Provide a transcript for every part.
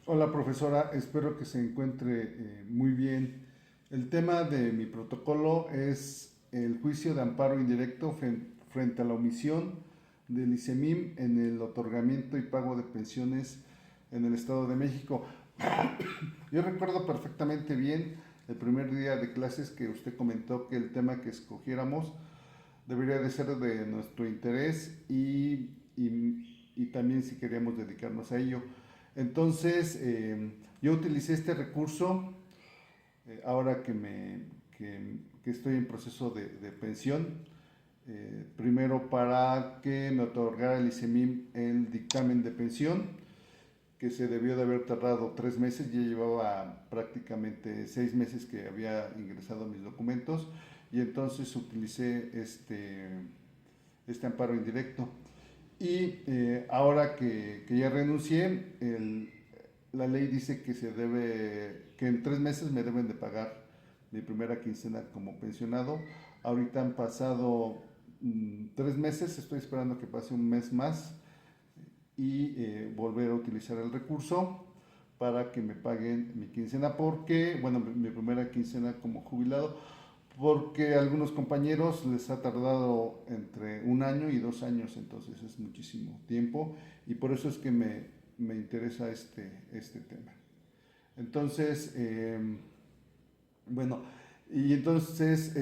Hola profesora, espero que se encuentre muy bien. El tema de mi protocolo es el juicio de amparo indirecto frente a la omisión del ICEMIM en el otorgamiento y pago de pensiones en el Estado de México. Yo recuerdo perfectamente bien el primer día de clases que usted comentó que el tema que escogiéramos debería de ser de nuestro interés y también si queríamos dedicarnos a ello. Entonces, yo utilicé este recurso ahora que estoy en proceso de pensión, primero para que me otorgara el ICEMIM el dictamen de pensión, que se debió de haber tardado 3 meses, ya llevaba prácticamente 6 meses que había ingresado mis documentos y entonces utilicé este amparo indirecto. Y ahora que ya renuncié, la ley dice que que en 3 meses me deben de pagar mi primera quincena como pensionado. Ahorita han pasado 3 meses, estoy esperando que pase un mes más y volver a utilizar el recurso para que me paguen mi quincena, porque, bueno, mi primera quincena como jubilado, porque a algunos compañeros les ha tardado entre 1 año y 2 años, entonces es muchísimo tiempo y por eso es que me interesa este tema. Entonces, bueno, y entonces,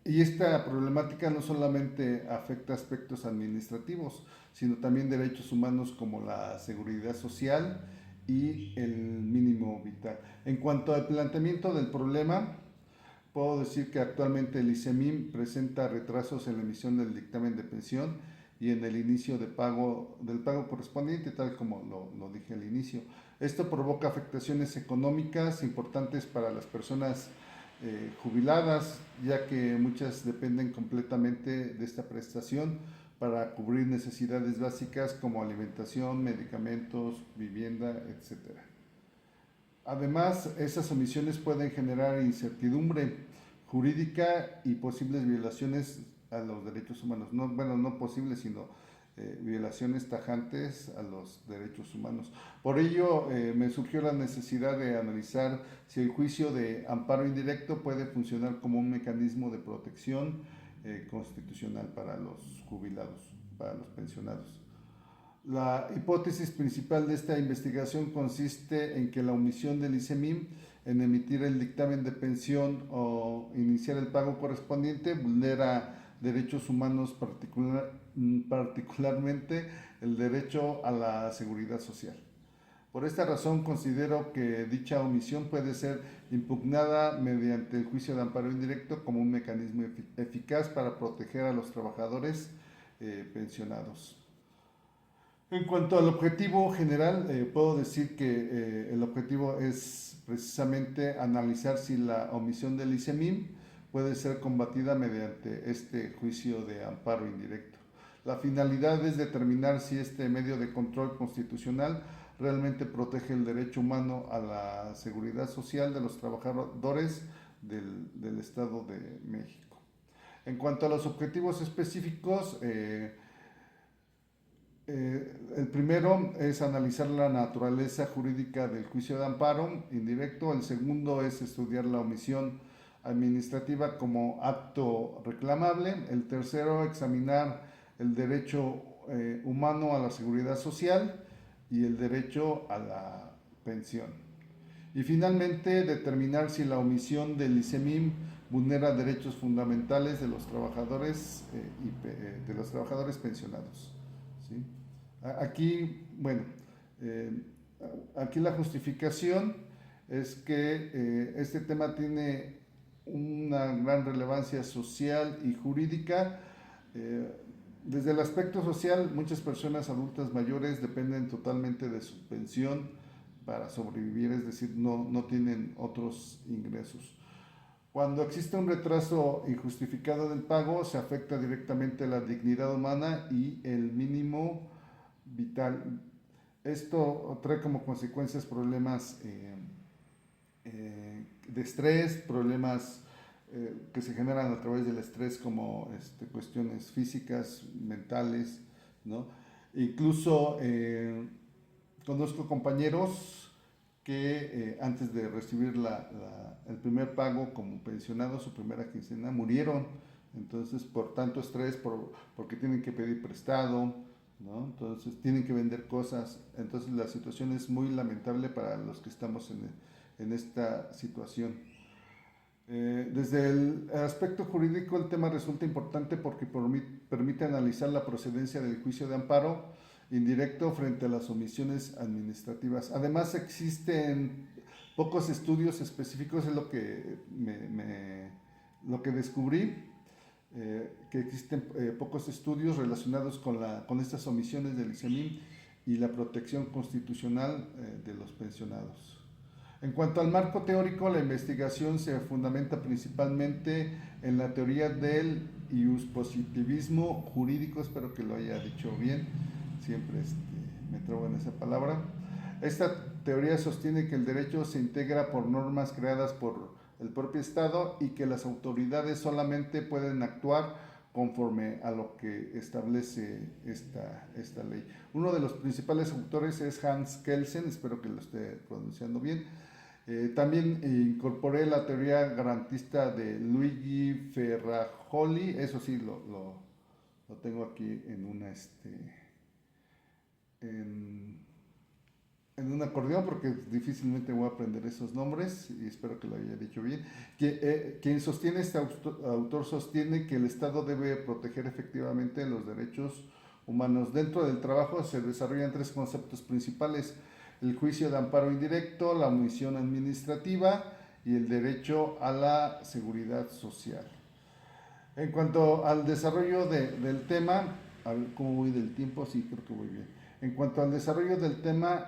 y esta problemática no solamente afecta aspectos administrativos, sino también derechos humanos como la seguridad social y el mínimo vital. En cuanto al planteamiento del problema, puedo decir que actualmente el ICEMIM presenta retrasos en la emisión del dictamen de pensión y en el inicio del pago correspondiente, tal como lo dije al inicio. Esto provoca afectaciones económicas importantes para las personas jubiladas, ya que muchas dependen completamente de esta prestación para cubrir necesidades básicas como alimentación, medicamentos, vivienda, etcétera. Además, esas omisiones pueden generar incertidumbre jurídica y posibles violaciones a los derechos humanos. No, bueno, no posibles, sino violaciones tajantes a los derechos humanos. Por ello, me surgió la necesidad de analizar si el juicio de amparo indirecto puede funcionar como un mecanismo de protección constitucional para los jubilados, para los pensionados. La hipótesis principal de esta investigación consiste en que la omisión del ICEMIM en emitir el dictamen de pensión o iniciar el pago correspondiente vulnera derechos humanos, particularmente el derecho a la seguridad social. Por esta razón considero que dicha omisión puede ser impugnada mediante el juicio de amparo indirecto como un mecanismo eficaz para proteger a los trabajadores pensionados. En cuanto al objetivo general, puedo decir que el objetivo es precisamente analizar si la omisión del ICEMIM puede ser combatida mediante este juicio de amparo indirecto. La finalidad es determinar si este medio de control constitucional realmente protege el derecho humano a la seguridad social de los trabajadores del Estado de México. En cuanto a los objetivos específicos, el primero es analizar la naturaleza jurídica del juicio de amparo indirecto. El segundo es estudiar la omisión administrativa como acto reclamable. El tercero, examinar el derecho humano a la seguridad social y el derecho a la pensión. Y finalmente, determinar si la omisión del ICEMIM vulnera derechos fundamentales de los trabajadores de los trabajadores pensionados. ¿Sí? Aquí, bueno, eh, aquí la justificación es que este tema tiene una gran relevancia social y jurídica. Eh, Desde el aspecto social, muchas personas adultas mayores dependen totalmente de su pensión para sobrevivir, es decir, no tienen otros ingresos. Cuando existe un retraso injustificado del pago, se afecta directamente la dignidad humana y el mínimo vital. Esto trae como consecuencias problemas de estrés, problemas que se generan a través del estrés como cuestiones físicas, mentales, ¿no? Incluso conozco compañeros que antes de recibir el primer pago como pensionados, su primera quincena, murieron. Entonces, por tanto estrés, porque tienen que pedir prestado, ¿no? Entonces, tienen que vender cosas. Entonces, la situación es muy lamentable para los que estamos en esta situación. Desde el aspecto jurídico, el tema resulta importante porque permite analizar la procedencia del juicio de amparo indirecto frente a las omisiones administrativas. Además, existen pocos estudios específicos, es lo que, lo que descubrí, que existen pocos estudios relacionados con estas omisiones del ICEMIM y la protección constitucional de los pensionados. En cuanto al marco teórico, la investigación se fundamenta principalmente en la teoría del iuspositivismo jurídico, espero que lo haya dicho bien, siempre me trabo en esa palabra. Esta teoría sostiene que el derecho se integra por normas creadas por el propio Estado y que las autoridades solamente pueden actuar conforme a lo que establece esta ley. Uno de los principales autores es Hans Kelsen, espero que lo esté pronunciando bien. También incorporé la teoría garantista de Luigi Ferrajoli, eso sí lo tengo aquí en un acordeón porque difícilmente voy a aprender esos nombres y espero que lo haya dicho bien. Quien sostiene, este autor sostiene que el Estado debe proteger efectivamente los derechos humanos. Dentro del trabajo se desarrollan tres conceptos principales: el juicio de amparo indirecto, la omisión administrativa y el derecho a la seguridad social. En cuanto al desarrollo del tema, a ver cómo voy del tiempo, sí, creo que voy bien. En cuanto al desarrollo del tema,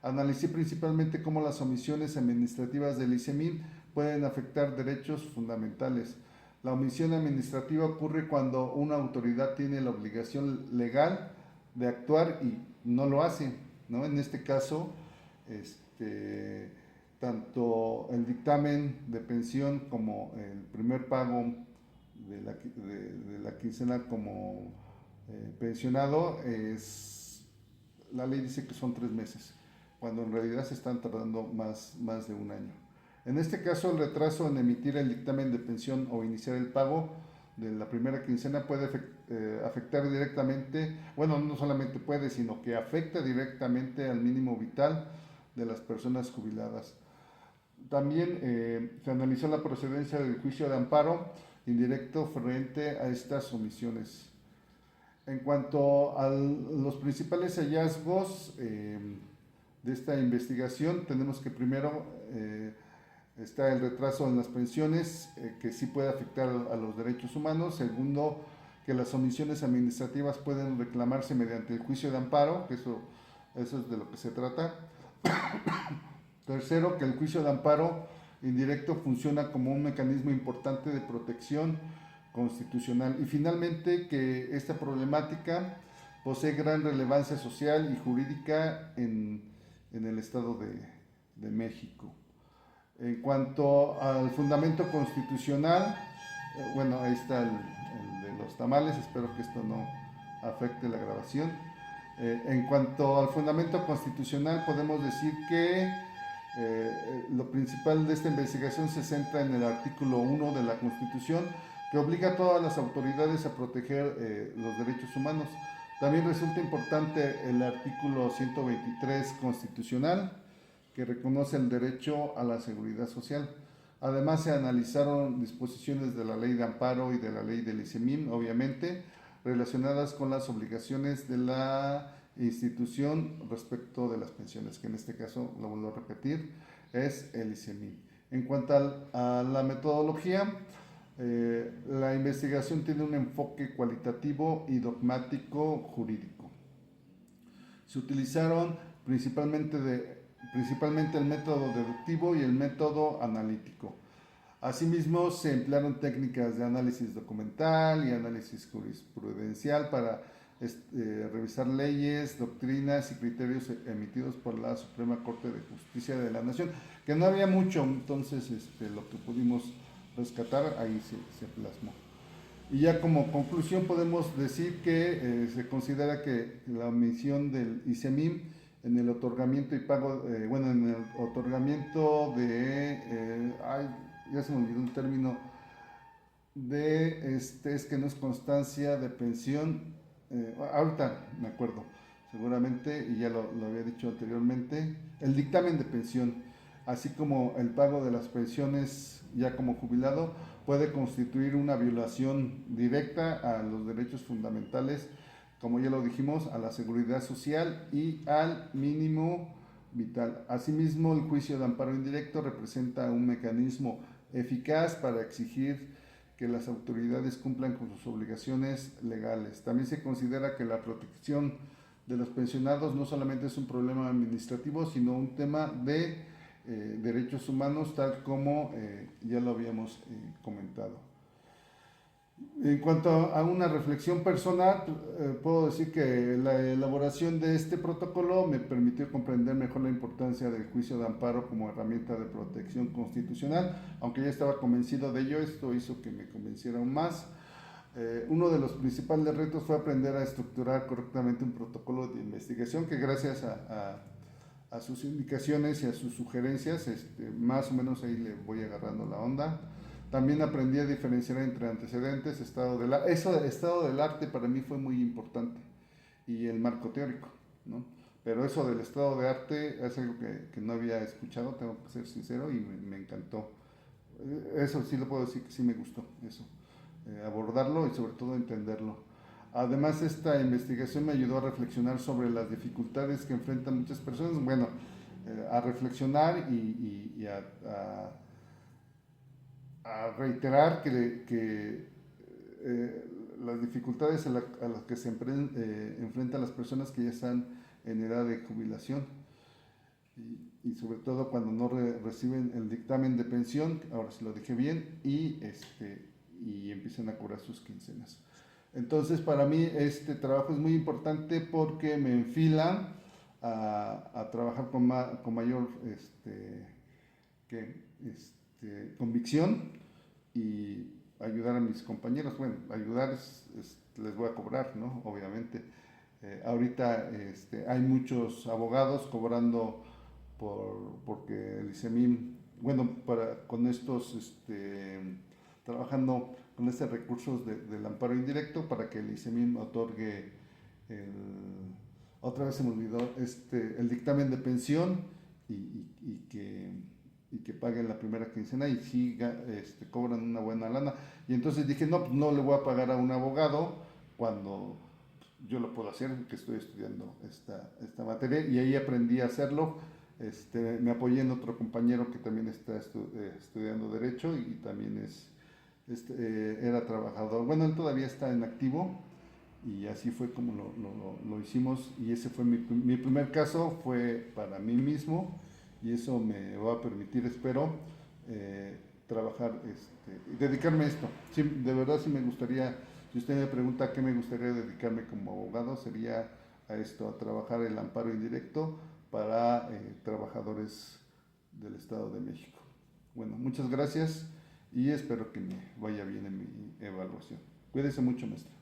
analicé principalmente cómo las omisiones administrativas del ICEMIM pueden afectar derechos fundamentales. La omisión administrativa ocurre cuando una autoridad tiene la obligación legal de actuar y no lo hace, ¿no? En este caso, tanto el dictamen de pensión como el primer pago de la quincena como pensionado, la ley dice que son 3 meses, cuando en realidad se están tardando más de un año. En este caso, el retraso en emitir el dictamen de pensión o iniciar el pago de la primera quincena puede afectar directamente, bueno, no solamente puede, sino que afecta directamente al mínimo vital de las personas jubiladas. También se analizó la procedencia del juicio de amparo indirecto frente a estas omisiones. En cuanto a los principales hallazgos de esta investigación, tenemos que primero está el retraso en las pensiones, que sí puede afectar a los derechos humanos. Segundo, que las omisiones administrativas pueden reclamarse mediante el juicio de amparo, que eso es de lo que se trata. Tercero, que el juicio de amparo indirecto funciona como un mecanismo importante de protección constitucional. Y finalmente, que esta problemática posee gran relevancia social y jurídica en el Estado de México. En cuanto al fundamento constitucional, bueno, ahí está el de los tamales, espero que esto no afecte la grabación. En cuanto al fundamento constitucional, podemos decir que lo principal de esta investigación se centra en el artículo 1 de la Constitución, que obliga a todas las autoridades a proteger los derechos humanos. También resulta importante el artículo 123 constitucional, que reconoce el derecho a la seguridad social. Además, se analizaron disposiciones de la ley de amparo y de la ley del ICEMIM, obviamente, relacionadas con las obligaciones de la institución respecto de las pensiones, que en este caso, lo vuelvo a repetir, es el ICEMIM. En cuanto a la metodología, la investigación tiene un enfoque cualitativo y dogmático jurídico. Se utilizaron principalmente el método deductivo y el método analítico. Asimismo, se emplearon técnicas de análisis documental y análisis jurisprudencial para revisar leyes, doctrinas y criterios emitidos por la Suprema Corte de Justicia de la Nación, que no había mucho, entonces lo que pudimos rescatar ahí se plasmó. Y ya como conclusión podemos decir que se considera que la omisión del ICEMIM en el otorgamiento y pago, bueno, en el otorgamiento ya se me olvidó el término, es que no es constancia de pensión, ahorita me acuerdo, seguramente, y ya lo había dicho anteriormente, el dictamen de pensión, así como el pago de las pensiones ya como jubilado, puede constituir una violación directa a los derechos fundamentales, como ya lo dijimos, a la seguridad social y al mínimo vital. Asimismo, el juicio de amparo indirecto representa un mecanismo eficaz para exigir que las autoridades cumplan con sus obligaciones legales. También se considera que la protección de los pensionados no solamente es un problema administrativo, sino un tema de derechos humanos, tal como ya lo habíamos comentado. En cuanto a una reflexión personal, puedo decir que la elaboración de este protocolo me permitió comprender mejor la importancia del juicio de amparo como herramienta de protección constitucional. Aunque ya estaba convencido de ello, esto hizo que me convenciera aún más. Uno de los principales retos fue aprender a estructurar correctamente un protocolo de investigación que gracias a sus indicaciones y a sus sugerencias, más o menos ahí le voy agarrando la onda. También aprendí a diferenciar entre antecedentes, estado del arte. Eso de estado del arte para mí fue muy importante, y el marco teórico, ¿no? Pero eso del estado de arte es algo que no había escuchado, tengo que ser sincero, y me encantó. Eso sí lo puedo decir que sí me gustó, eso, abordarlo y sobre todo entenderlo. Además, esta investigación me ayudó a reflexionar sobre las dificultades que enfrentan muchas personas, bueno, a reflexionar y a reiterar que las dificultades a las que se enfrentan las personas que ya están en edad de jubilación, y sobre todo cuando no reciben el dictamen de pensión, ahora sí lo dije bien, y empiezan a cobrar sus quincenas. Entonces, para mí este trabajo es muy importante porque me enfila a trabajar con mayor convicción y ayudar a mis compañeros. Bueno, ayudar les voy a cobrar, ¿no? Obviamente. Ahorita hay muchos abogados cobrando porque el ICEMIM, bueno, con estos, trabajando con estos recursos del amparo indirecto para que el ICEMIM otorgue otra vez se me olvidó, el dictamen de pensión y que paguen la primera quincena y sí cobran una buena lana. Y entonces dije, no, pues no le voy a pagar a un abogado cuando yo lo puedo hacer, que estoy estudiando esta materia, y ahí aprendí a hacerlo. Me apoyé en otro compañero que también está estudiando Derecho y también era trabajador. Bueno, él todavía está en activo y así fue como lo hicimos, y ese fue mi primer caso, fue para mí mismo, y eso me va a permitir, espero, trabajar, dedicarme a esto. Sí, de verdad sí me gustaría, si usted me pregunta a qué me gustaría dedicarme como abogado, sería a esto, a trabajar el amparo indirecto para trabajadores del Estado de México. Bueno, muchas gracias y espero que me vaya bien en mi evaluación. Cuídese mucho, maestra.